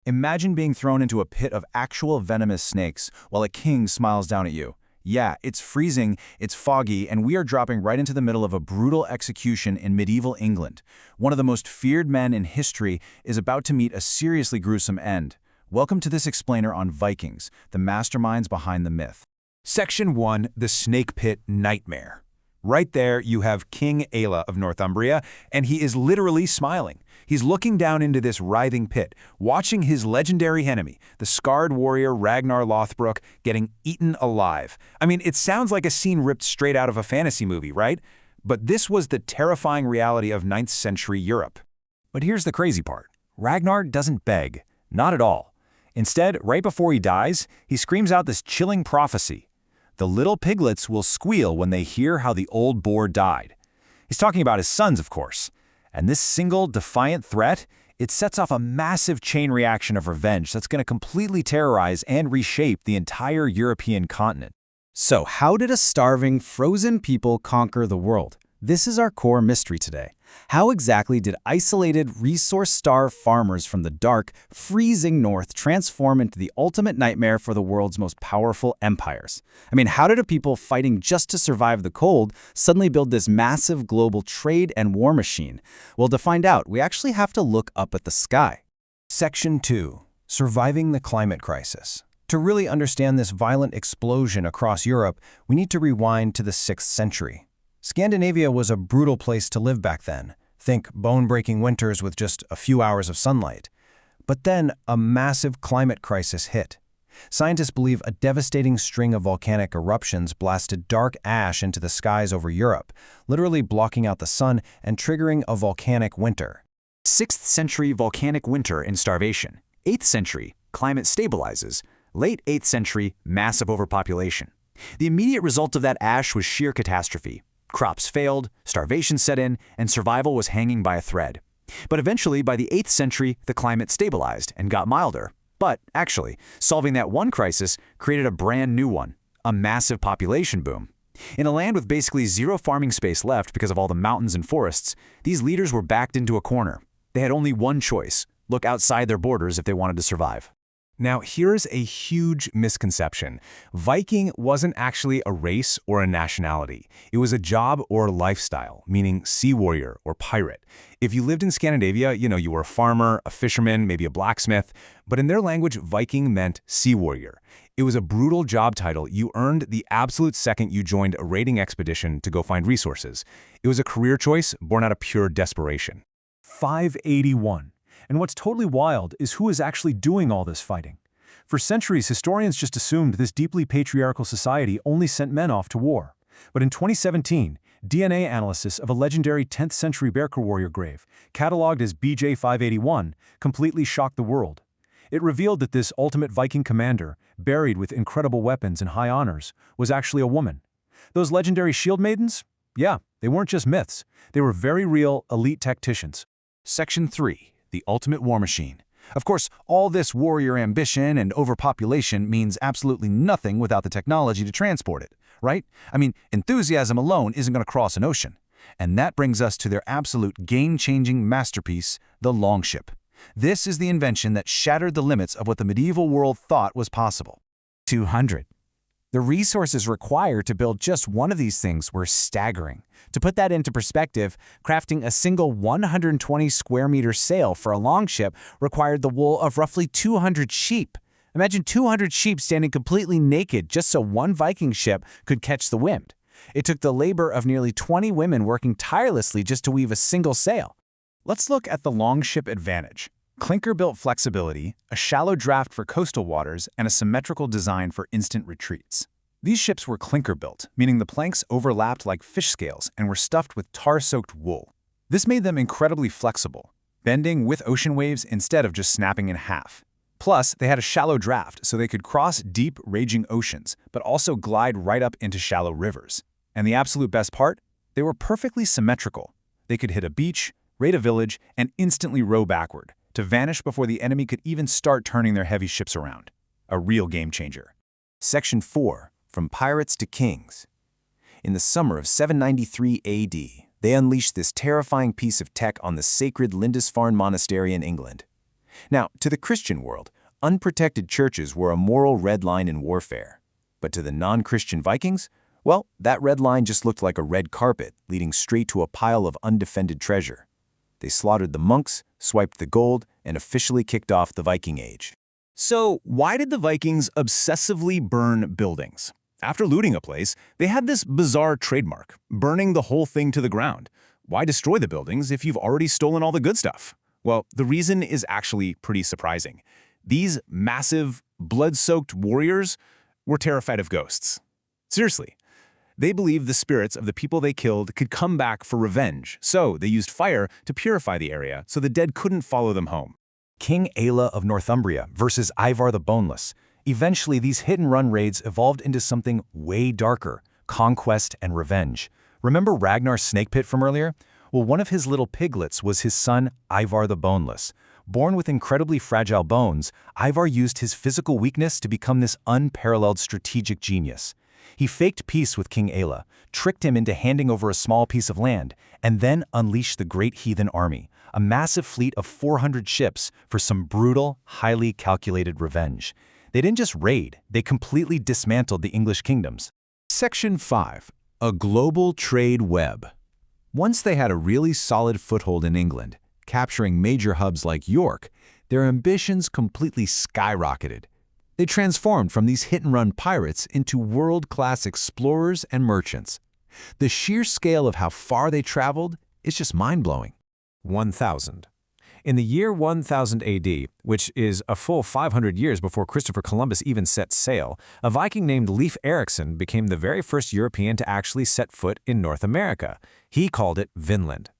Imagine being thrown into a pit of actual venomous snakes while a king smiles down at you. Yeah, it's freezing, it's foggy, and we are dropping right into the middle of a brutal execution in medieval England. One of the most feared men in history is about to meet a seriously gruesome end. Welcome to this explainer on Vikings, the masterminds behind the myth. Section 1, The Snake Pit Nightmare. Right there, you have King Aella of Northumbria, and he is literally smiling. He's looking down into this writhing pit, watching his legendary enemy, the scarred warrior Ragnar Lothbrok, getting eaten alive. I mean, it sounds like a scene ripped straight out of a fantasy movie, right? But this was the terrifying reality of 9th century Europe. But here's the crazy part. Ragnar doesn't beg. Not at all. Instead, right before he dies, he screams out this chilling prophecy. The little piglets will squeal when they hear how the old boar died. He's talking about his sons, of course. And this single, defiant threat, it sets off a massive chain reaction of revenge that's going to completely terrorize and reshape the entire European continent. So, how did a starving, frozen people conquer the world? This is our core mystery today. How exactly did isolated, resource-starved farmers from the dark, freezing north transform into the ultimate nightmare for the world's most powerful empires? I mean, how did a people fighting just to survive the cold suddenly build this massive global trade and war machine? Well, to find out, we actually have to look up at the sky. Section 2. Surviving the Climate Crisis. To really understand this violent explosion across Europe, we need to rewind to the 6th century. Scandinavia was a brutal place to live back then. Think bone-breaking winters with just a few hours of sunlight. But then a massive climate crisis hit. Scientists believe a devastating string of volcanic eruptions blasted dark ash into the skies over Europe, literally blocking out the sun and triggering a volcanic winter. 6th century volcanic winter and starvation. 8th century, climate stabilizes. Late 8th century, massive overpopulation. The immediate result of that ash was sheer catastrophe. Crops failed, starvation set in, and survival was hanging by a thread. But eventually, by the 8th century, the climate stabilized and got milder. But actually, solving that one crisis created a brand new one, a massive population boom. In a land with basically zero farming space left because of all the mountains and forests, these leaders were backed into a corner. They had only one choice: look outside their borders if they wanted to survive. Now, here's a huge misconception. Viking wasn't actually a race or a nationality. It was a job or lifestyle, meaning sea warrior or pirate. If you lived in Scandinavia, you were a farmer, a fisherman, maybe a blacksmith. But in their language, Viking meant sea warrior. It was a brutal job title you earned the absolute second you joined a raiding expedition to go find resources. It was a career choice born out of pure desperation. 581. And what's totally wild is who is actually doing all this fighting. For centuries, historians just assumed this deeply patriarchal society only sent men off to war. But in 2017, DNA analysis of a legendary 10th century Berkir warrior grave, cataloged as BJ 581, completely shocked the world. It revealed that this ultimate Viking commander, buried with incredible weapons and high honors, was actually a woman. Those legendary shield maidens? Yeah, they weren't just myths. They were very real, elite tacticians. Section 3. The ultimate war machine. Of course, all this warrior ambition and overpopulation means absolutely nothing without the technology to transport it, right? I mean, enthusiasm alone isn't going to cross an ocean. And that brings us to their absolute game-changing masterpiece, the longship. This is the invention that shattered the limits of what the medieval world thought was possible. 200. The resources required to build just one of these things were staggering. To put that into perspective, crafting a single 120 square meter sail for a longship required the wool of roughly 200 sheep. Imagine 200 sheep standing completely naked just so one Viking ship could catch the wind. It took the labor of nearly 20 women working tirelessly just to weave a single sail. Let's look at the longship advantage. Clinker-built flexibility, a shallow draft for coastal waters, and a symmetrical design for instant retreats. These ships were clinker-built, meaning the planks overlapped like fish scales and were stuffed with tar-soaked wool. This made them incredibly flexible, bending with ocean waves instead of just snapping in half. Plus, they had a shallow draft, so they could cross deep, raging oceans, but also glide right up into shallow rivers. And the absolute best part? They were perfectly symmetrical. They could hit a beach, raid a village, and instantly row backward, to vanish before the enemy could even start turning their heavy ships around. A real game changer. Section 4. From Pirates to Kings. In the summer of 793 AD, they unleashed this terrifying piece of tech on the sacred Lindisfarne Monastery in England. Now, to the Christian world, unprotected churches were a moral red line in warfare. But to the non-Christian Vikings, well, that red line just looked like a red carpet leading straight to a pile of undefended treasure. They slaughtered the monks, swiped the gold, and officially kicked off the Viking Age. So, why did the Vikings obsessively burn buildings? After looting a place, they had this bizarre trademark, burning the whole thing to the ground. Why destroy the buildings if you've already stolen all the good stuff? Well, the reason is actually pretty surprising. These massive, blood-soaked warriors were terrified of ghosts. Seriously. They believed the spirits of the people they killed could come back for revenge, so they used fire to purify the area so the dead couldn't follow them home. King Aella of Northumbria versus Ivar the Boneless. Eventually, these hit-and-run raids evolved into something way darker: conquest and revenge. Remember Ragnar's snake pit from earlier? Well, one of his little piglets was his son, Ivar the Boneless. Born with incredibly fragile bones, Ivar used his physical weakness to become this unparalleled strategic genius. He faked peace with King Aella, tricked him into handing over a small piece of land, and then unleashed the great heathen army, a massive fleet of 400 ships, for some brutal, highly calculated revenge. They didn't just raid, they completely dismantled the English kingdoms. Section 5. A global trade web. Once they had a really solid foothold in England, capturing major hubs like York, their ambitions completely skyrocketed. They transformed from these hit-and-run pirates into world-class explorers and merchants. The sheer scale of how far they traveled is just mind-blowing. 1000. In the year 1000 AD, which is a full 500 years before Christopher Columbus even set sail, a Viking named Leif Erikson became the very first European to actually set foot in North America. He called it Vinland.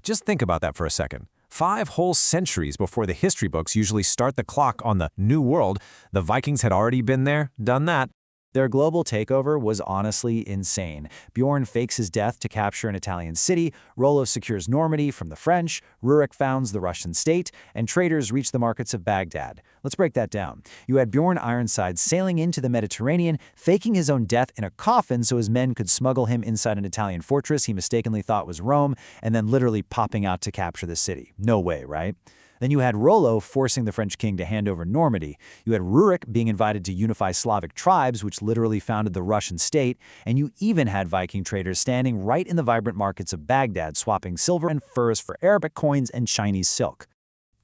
Just think about that for a second. 5 whole centuries before the history books usually start the clock on the New World, the Vikings had already been there, done that. Their global takeover was honestly insane. Bjorn fakes his death to capture an Italian city, Rollo secures Normandy from the French, Rurik founds the Russian state, and traders reach the markets of Baghdad. Let's break that down. You had Bjorn Ironside sailing into the Mediterranean, faking his own death in a coffin so his men could smuggle him inside an Italian fortress he mistakenly thought was Rome, and then literally popping out to capture the city. No way, right? Then you had Rollo forcing the French king to hand over Normandy. You had Rurik being invited to unify Slavic tribes, which literally founded the Russian state. And you even had Viking traders standing right in the vibrant markets of Baghdad, swapping silver and furs for Arabic coins and Chinese silk.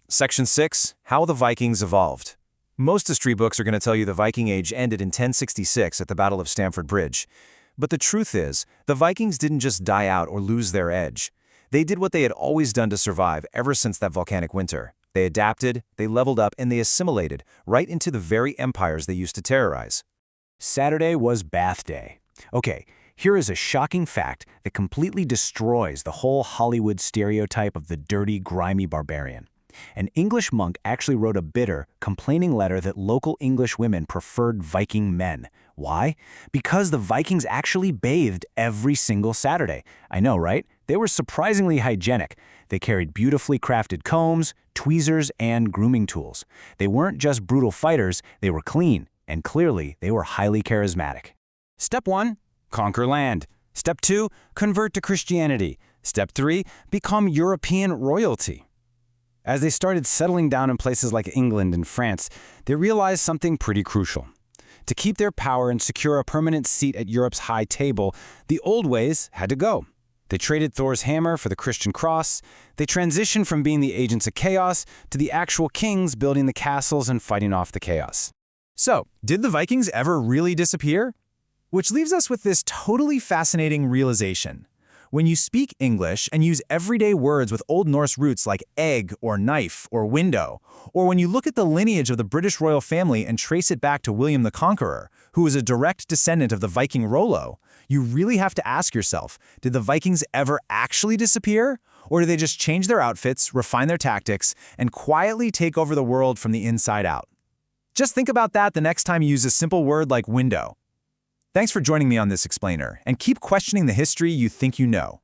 Section 6. How the Vikings evolved. Most history books are going to tell you the Viking Age ended in 1066 at the Battle of Stamford Bridge. But the truth is, the Vikings didn't just die out or lose their edge. They did what they had always done to survive ever since that volcanic winter. They adapted, they leveled up, and they assimilated right into the very empires they used to terrorize. Saturday was Bath Day. Okay, here is a shocking fact that completely destroys the whole Hollywood stereotype of the dirty, grimy barbarian. An English monk actually wrote a bitter, complaining letter that local English women preferred Viking men. Why? Because the Vikings actually bathed every single Saturday. I know, right? They were surprisingly hygienic. They carried beautifully crafted combs, tweezers, and grooming tools. They weren't just brutal fighters, they were clean, and clearly they were highly charismatic. Step 1, conquer land. Step 2, convert to Christianity. Step 3, become European royalty. As they started settling down in places like England and France, they realized something pretty crucial. To keep their power and secure a permanent seat at Europe's high table, the old ways had to go. They traded Thor's hammer for the Christian cross. They transitioned from being the agents of chaos to the actual kings building the castles and fighting off the chaos. So, did the Vikings ever really disappear? Which leaves us with this totally fascinating realization. When you speak English and use everyday words with Old Norse roots like egg or knife or window, or when you look at the lineage of the British royal family and trace it back to William the Conqueror, who was a direct descendant of the Viking Rollo, you really have to ask yourself, did the Vikings ever actually disappear? Or did they just change their outfits, refine their tactics, and quietly take over the world from the inside out? Just think about that the next time you use a simple word like window. Thanks for joining me on this explainer, and keep questioning the history you think you know.